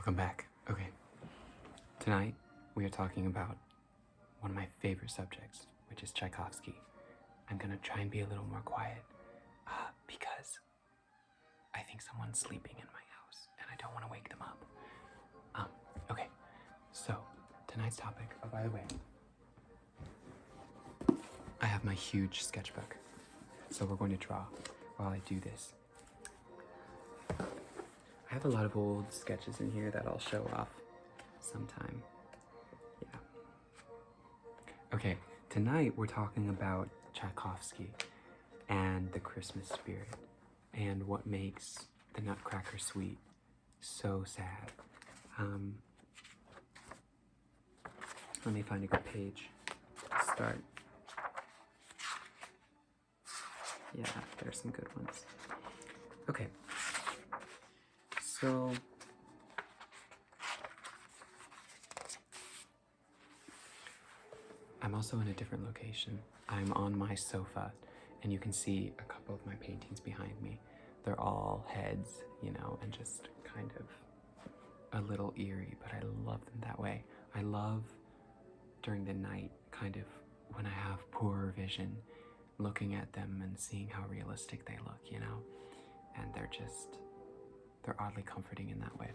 Welcome back. Okay, tonight we are talking about one of my favorite subjects, which is Tchaikovsky. I'm gonna try and be a little more quiet because I think someone's sleeping in my house and I don't want to wake them up. Okay, so tonight's topic, oh, by the way, I have my huge sketchbook, so we're going to draw while I do this. I have a lot of old sketches in here that I'll show off sometime. Yeah. Okay, tonight we're talking about Tchaikovsky and the Christmas spirit and what makes the Nutcracker Suite so sad. Let me find a good page to start. Yeah, there's some good ones. Okay. So, I'm also in a different location. I'm on my sofa, and you can see a couple of my paintings behind me. They're all heads, you know, and just kind of a little eerie, but I love them that way. I love during the night, kind of when I have poorer vision, looking at them and seeing how realistic they look, you know, and they're oddly comforting in that way.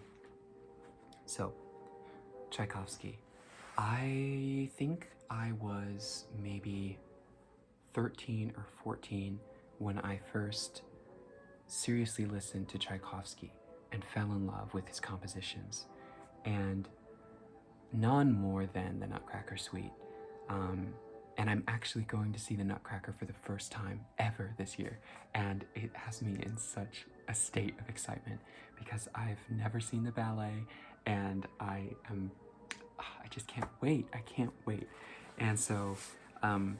So, Tchaikovsky. I think I was maybe 13 or 14 when I first seriously listened to Tchaikovsky and fell in love with his compositions, and none more than the Nutcracker Suite. And I'm actually going to see the Nutcracker for the first time ever this year, and it has me in such a state of excitement because I've never seen the ballet, and I just can't wait. I can't wait. And so, wow,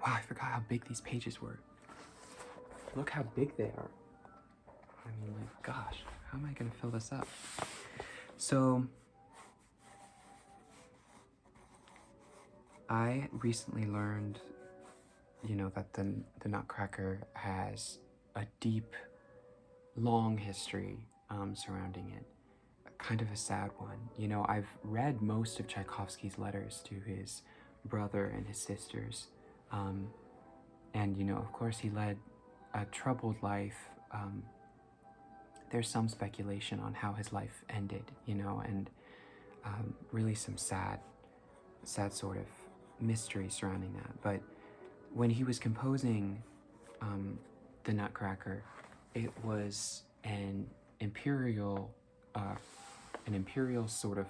I forgot how big these pages were. Look how big they are. I mean, like, gosh, how am I gonna fill this up? So, I recently learned, you know, that the Nutcracker has a deep, long history surrounding it. Kind of a sad one. You know, I've read most of Tchaikovsky's letters to his brother and his sisters. And, you know, of course he led a troubled life. There's some speculation on how his life ended, you know, and really some sad sort of mystery surrounding that. But when he was composing the Nutcracker, it was an imperial sort of,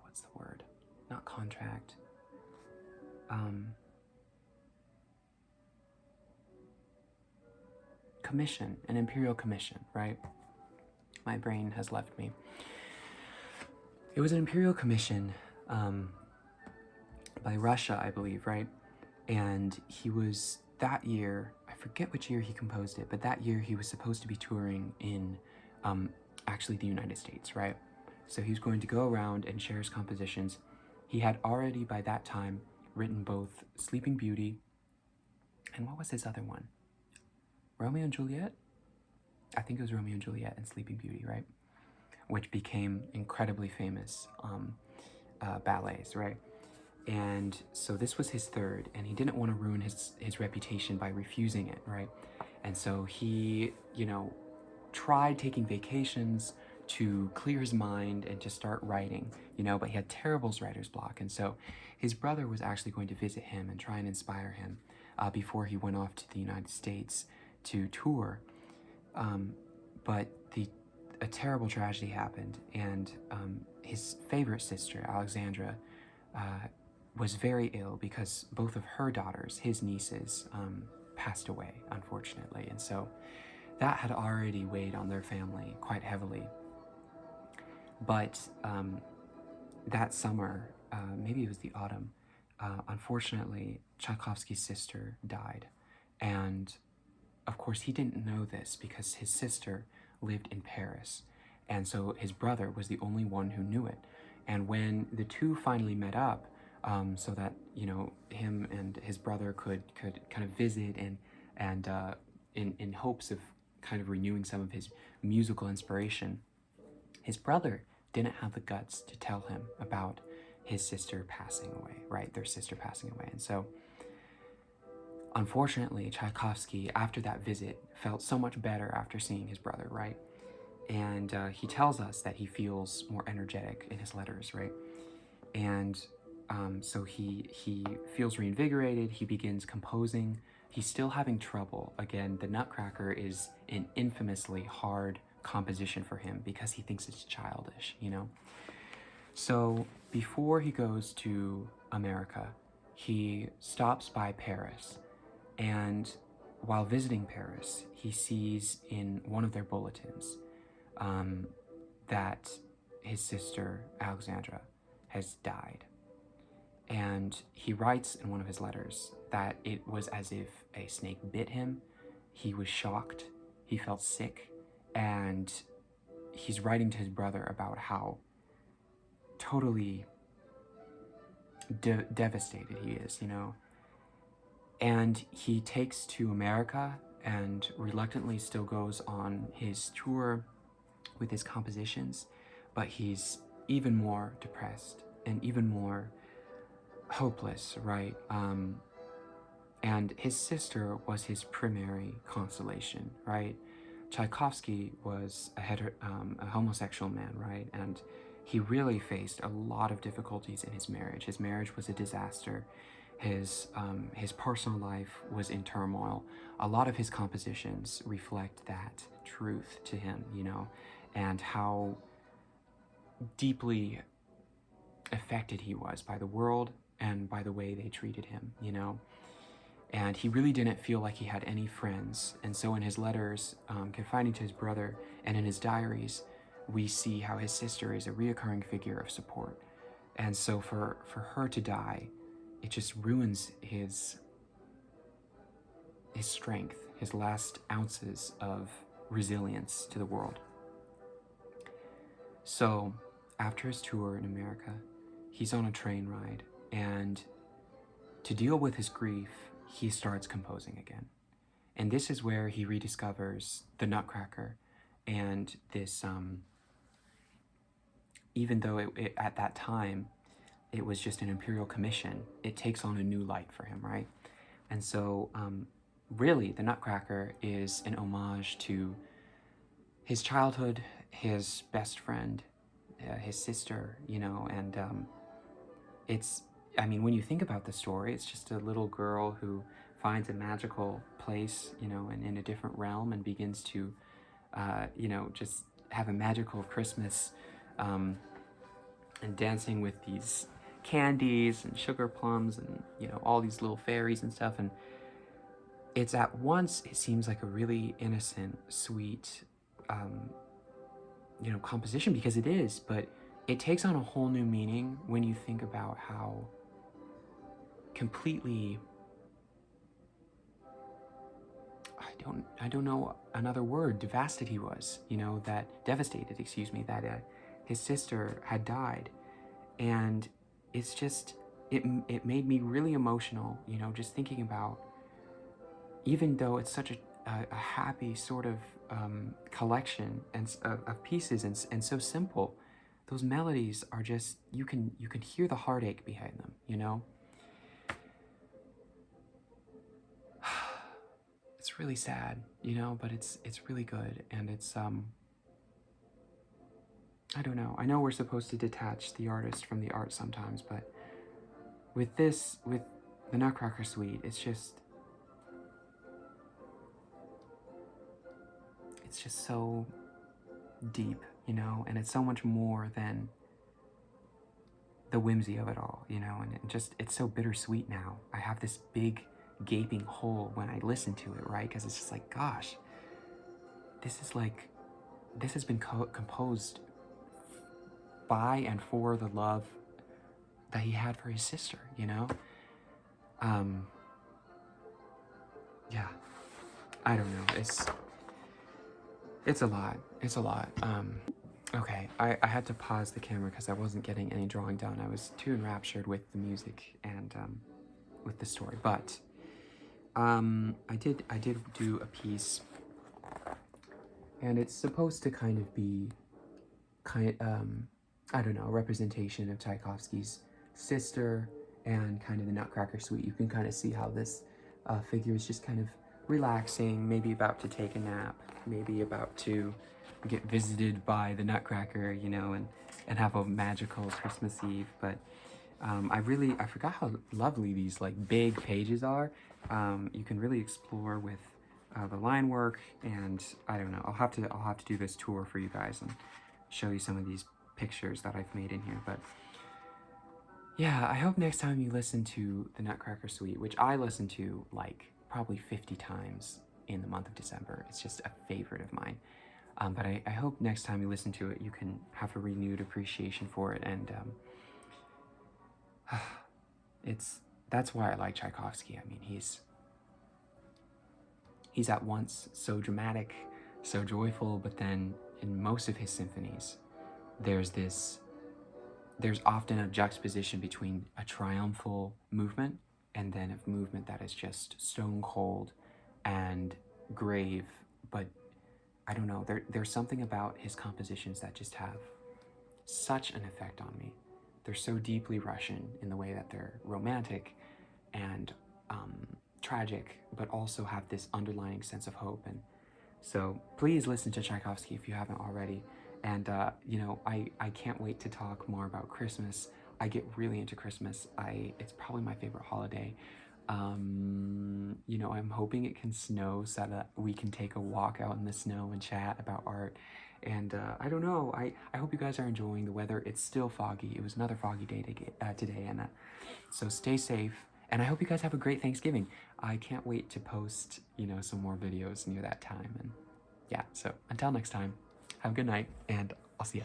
what's the word? Not contract. Commission, an imperial commission, right? My brain has left me. It was an imperial commission by Russia, I believe, right? And he was, that year, I forget which year he composed it, but that year he was supposed to be touring in actually the United States, right? So he was going to go around and share his compositions. He had already by that time written both Sleeping Beauty and what was his other one? Romeo and Juliet? I think it was Romeo and Juliet and Sleeping Beauty, right? Which became incredibly famous ballets, right? And so this was his third, and he didn't want to ruin his reputation by refusing it, right? And so he, you know, tried taking vacations to clear his mind and to start writing, you know, but he had terrible writer's block. And so his brother was actually going to visit him and try and inspire him before he went off to the United States to tour. But a terrible tragedy happened, and his favorite sister, Alexandra, was very ill because both of her daughters, his nieces, passed away, unfortunately. And so that had already weighed on their family quite heavily. But that summer, maybe it was the autumn, unfortunately, Tchaikovsky's sister died. And of course, he didn't know this because his sister lived in Paris. And so his brother was the only one who knew it. And when the two finally met up, so that, you know, him and his brother could kind of visit and in hopes of kind of renewing some of his musical inspiration, His brother didn't have the guts to tell him about his sister passing away, right? Their sister passing away. And so, unfortunately, Tchaikovsky, after that visit, felt so much better after seeing his brother, right? And he tells us that he feels more energetic in his letters, right? And so he feels reinvigorated. He begins composing. He's still having trouble. Again, the Nutcracker is an infamously hard composition for him because he thinks it's childish, you know? So before he goes to America, he stops by Paris, and while visiting Paris, he sees in one of their bulletins that his sister, Alexandra, has died. And he writes in one of his letters that it was as if a snake bit him. He was shocked, he felt sick, and he's writing to his brother about how totally devastated he is, you know. And he takes to America and reluctantly still goes on his tour with his compositions, but he's even more depressed and even more hopeless, right? And his sister was his primary consolation, right? Tchaikovsky was a homosexual man, right? And he really faced a lot of difficulties in his marriage. His marriage was a disaster. His personal life was in turmoil. A lot of his compositions reflect that truth to him, you know, and how deeply affected he was by the world and by the way they treated him, you know. And he really didn't feel like he had any friends. And so in his letters, confiding to his brother, and in his diaries, we see how his sister is a reoccurring figure of support. And so for her to die, it just ruins his strength, his last ounces of resilience to the world. So after his tour in America, he's on a train ride, and to deal with his grief, he starts composing again. And this is where he rediscovers the Nutcracker, and this, even though it at that time, it was just an imperial commission, it takes on a new light for him, right? And so, really, the Nutcracker is an homage to his childhood, his best friend, his sister, you know, and it's, I mean, when you think about the story, it's just a little girl who finds a magical place, you know, in a different realm and begins to, you know, just have a magical Christmas, and dancing with these candies and sugar plums and, you know, all these little fairies and stuff. And it's at once, it seems like a really innocent, sweet, you know, composition, because it is, but it takes on a whole new meaning when you think about how completely, I don't know another word, devastated he was, you know, that his sister had died. And it's just, it made me really emotional, you know, just thinking about, even though it's such a happy sort of collection of pieces and so simple, those melodies are just, you can hear the heartache behind them, you know? It's really sad, you know, but it's really good, and it's I don't know. I know we're supposed to detach the artist from the art sometimes, but with the Nutcracker Suite, it's just so deep, you know, and it's so much more than the whimsy of it all, you know, and it's so bittersweet now. I have this big gaping hole when I listen to it, right? Because it's just like, gosh, this has been composed by and for the love that he had for his sister, you know? Yeah, I don't know, it's a lot, okay, I had to pause the camera because I wasn't getting any drawing done. I was too enraptured with the music and with the story, but I did do a piece, and it's supposed to kind I don't know, representation of Tchaikovsky's sister and kind of the Nutcracker suite. You can kind of see how this figure is just kind of relaxing, maybe about to take a nap, maybe about to get visited by the Nutcracker, you know, and have a magical Christmas Eve. But I forgot how lovely these like big pages are. You can really explore with the line work, and I don't know. I'll have to do this tour for you guys and show you some of these pictures that I've made in here. But yeah, I hope next time you listen to the Nutcracker Suite, which I listen to like probably 50 times in the month of December. It's just a favorite of mine. But I hope next time you listen to it, you can have a renewed appreciation for it. And that's why I like Tchaikovsky. I mean, he's at once so dramatic, so joyful, but then in most of his symphonies, there's often a juxtaposition between a triumphal movement and then a movement that is just stone cold and grave. But I don't know, there's something about his compositions that just have such an effect on me. They're so deeply Russian in the way that they're romantic and tragic, but also have this underlying sense of hope. And so please listen to Tchaikovsky if you haven't already. And you know, I can't wait to talk more about Christmas. I get really into Christmas. It's probably my favorite holiday. You know, I'm hoping it can snow so that we can take a walk out in the snow and chat about art. And I don't know, I hope you guys are enjoying the weather. It's still foggy. It was another foggy day today, and so stay safe. And I hope you guys have a great Thanksgiving. I can't wait to post, you know, some more videos near that time. And yeah, so until next time, have a good night, and I'll see ya.